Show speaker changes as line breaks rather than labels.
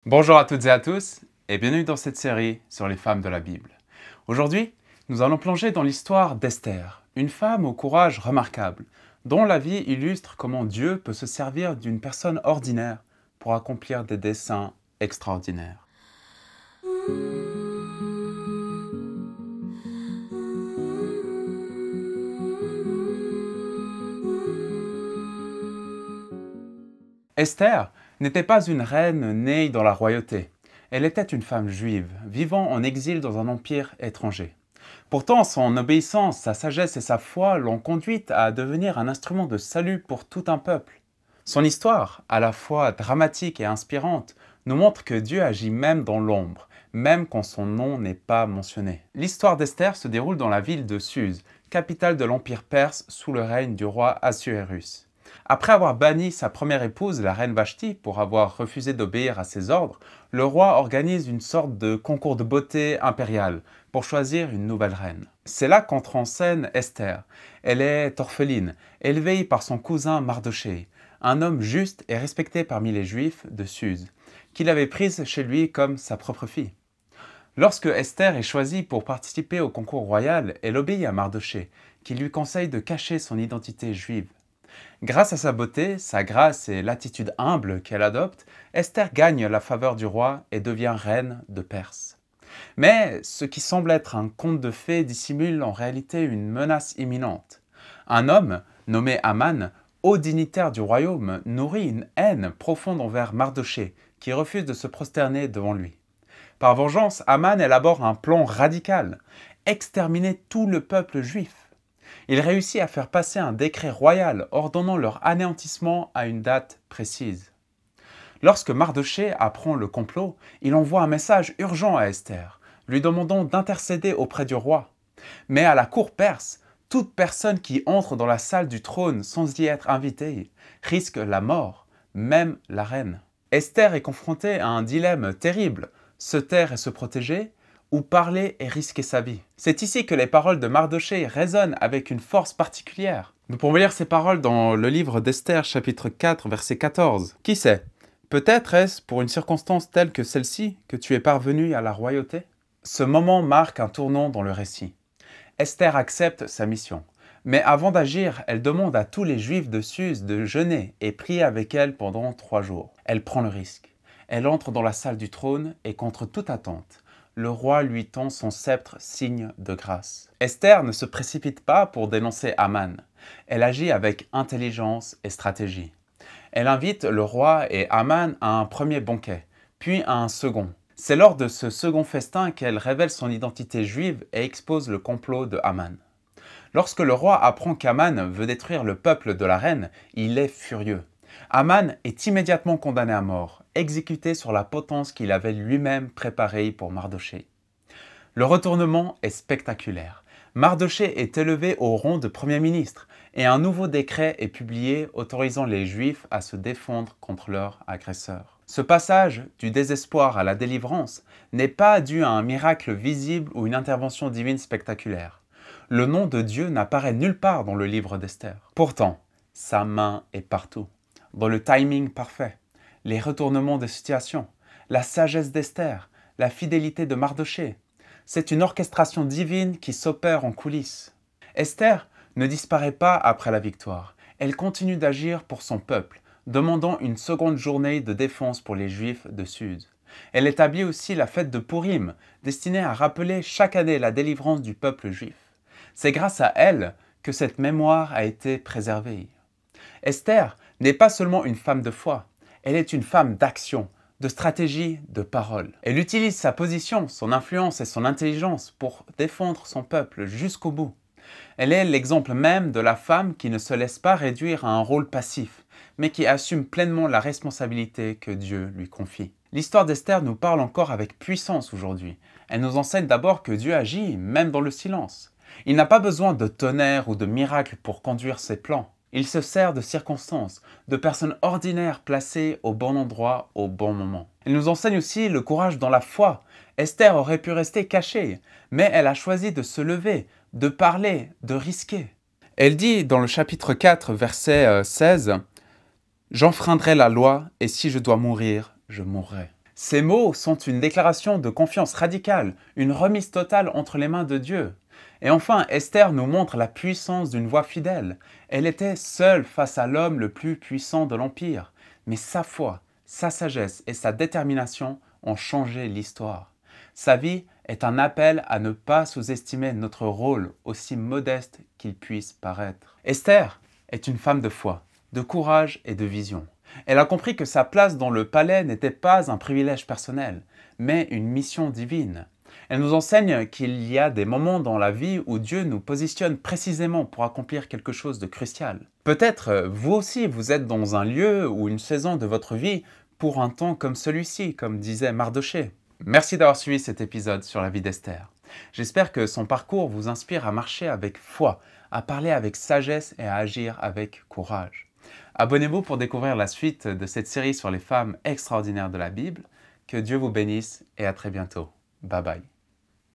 Bonjour à toutes et à tous, et bienvenue dans cette série sur les femmes de la Bible. Aujourd'hui, nous allons plonger dans l'histoire d'Esther, une femme au courage remarquable, dont la vie illustre comment Dieu peut se servir d'une personne ordinaire pour accomplir des desseins extraordinaires. Esther n'était pas une reine née dans la royauté. Elle était une femme juive, vivant en exil dans un empire étranger. Pourtant, son obéissance, sa sagesse et sa foi l'ont conduite à devenir un instrument de salut pour tout un peuple. Son histoire, à la fois dramatique et inspirante, nous montre que Dieu agit même dans l'ombre, même quand son nom n'est pas mentionné. L'histoire d'Esther se déroule dans la ville de Suse, capitale de l'Empire perse sous le règne du roi Assuérus. Après avoir banni sa première épouse, la reine Vashti, pour avoir refusé d'obéir à ses ordres, le roi organise une sorte de concours de beauté impérial pour choisir une nouvelle reine. C'est là qu'entre en scène Esther. Elle est orpheline, élevée par son cousin Mardochée, un homme juste et respecté parmi les Juifs de Suse, qu'il avait prise chez lui comme sa propre fille. Lorsque Esther est choisie pour participer au concours royal, elle obéit à Mardochée, qui lui conseille de cacher son identité juive. Grâce à sa beauté, sa grâce et l'attitude humble qu'elle adopte, Esther gagne la faveur du roi et devient reine de Perse. Mais ce qui semble être un conte de fées dissimule en réalité une menace imminente. Un homme, nommé Aman, haut dignitaire du royaume, nourrit une haine profonde envers Mardochée, qui refuse de se prosterner devant lui. Par vengeance, Aman élabore un plan radical, exterminer tout le peuple juif. Il réussit à faire passer un décret royal ordonnant leur anéantissement à une date précise. Lorsque Mardochée apprend le complot, il envoie un message urgent à Esther, lui demandant d'intercéder auprès du roi. Mais à la cour perse, toute personne qui entre dans la salle du trône sans y être invitée risque la mort, même la reine. Esther est confrontée à un dilemme terrible, se taire et se protéger, ou parler et risquer sa vie. C'est ici que les paroles de Mardochée résonnent avec une force particulière. Nous pouvons lire ces paroles dans le livre d'Esther, chapitre 4, verset 14. Qui sait? Peut-être est-ce pour une circonstance telle que celle-ci que tu es parvenu à la royauté? Ce moment marque un tournant dans le récit. Esther accepte sa mission. Mais avant d'agir, elle demande à tous les Juifs de Suse de jeûner et prier avec elle pendant 3 jours. Elle prend le risque. Elle entre dans la salle du trône et contre toute attente, le roi lui tend son sceptre, signe de grâce. Esther ne se précipite pas pour dénoncer Aman. Elle agit avec intelligence et stratégie. Elle invite le roi et Aman à un premier banquet, puis à un second. C'est lors de ce second festin qu'elle révèle son identité juive et expose le complot de Aman. Lorsque le roi apprend qu'Aman veut détruire le peuple de la reine, il est furieux. Aman est immédiatement condamné à mort, exécuté sur la potence qu'il avait lui-même préparée pour Mardochée. Le retournement est spectaculaire. Mardochée est élevé au rang de Premier ministre et un nouveau décret est publié autorisant les Juifs à se défendre contre leurs agresseurs. Ce passage du désespoir à la délivrance n'est pas dû à un miracle visible ou une intervention divine spectaculaire. Le nom de Dieu n'apparaît nulle part dans le livre d'Esther. Pourtant, sa main est partout. Dans le timing parfait, les retournements de situation, la sagesse d'Esther, la fidélité de Mardochée. C'est une orchestration divine qui s'opère en coulisses. Esther ne disparaît pas après la victoire. Elle continue d'agir pour son peuple, demandant une seconde journée de défense pour les Juifs de Suse. Elle établit aussi la fête de Pourim, destinée à rappeler chaque année la délivrance du peuple juif. C'est grâce à elle que cette mémoire a été préservée. Esther n'est pas seulement une femme de foi, elle est une femme d'action, de stratégie, de parole. Elle utilise sa position, son influence et son intelligence pour défendre son peuple jusqu'au bout. Elle est l'exemple même de la femme qui ne se laisse pas réduire à un rôle passif, mais qui assume pleinement la responsabilité que Dieu lui confie. L'histoire d'Esther nous parle encore avec puissance aujourd'hui. Elle nous enseigne d'abord que Dieu agit même dans le silence. Il n'a pas besoin de tonnerre ou de miracle pour conduire ses plans. Il se sert de circonstances, de personnes ordinaires placées au bon endroit au bon moment. Elle nous enseigne aussi le courage dans la foi. Esther aurait pu rester cachée, mais elle a choisi de se lever, de parler, de risquer. Elle dit dans le chapitre 4, verset 16, « J'enfreindrai la loi, et si je dois mourir, je mourrai. » Ces mots sont une déclaration de confiance radicale, une remise totale entre les mains de Dieu. Et enfin, Esther nous montre la puissance d'une voix fidèle. Elle était seule face à l'homme le plus puissant de l'Empire, mais sa foi, sa sagesse et sa détermination ont changé l'histoire. Sa vie est un appel à ne pas sous-estimer notre rôle, aussi modeste qu'il puisse paraître. Esther est une femme de foi, de courage et de vision. Elle a compris que sa place dans le palais n'était pas un privilège personnel, mais une mission divine. Elle nous enseigne qu'il y a des moments dans la vie où Dieu nous positionne précisément pour accomplir quelque chose de crucial. Peut-être vous aussi vous êtes dans un lieu ou une saison de votre vie pour un temps comme celui-ci, comme disait Mardochée. Merci d'avoir suivi cet épisode sur la vie d'Esther. J'espère que son parcours vous inspire à marcher avec foi, à parler avec sagesse et à agir avec courage. Abonnez-vous pour découvrir la suite de cette série sur les femmes extraordinaires de la Bible. Que Dieu vous bénisse et à très bientôt. Bye bye.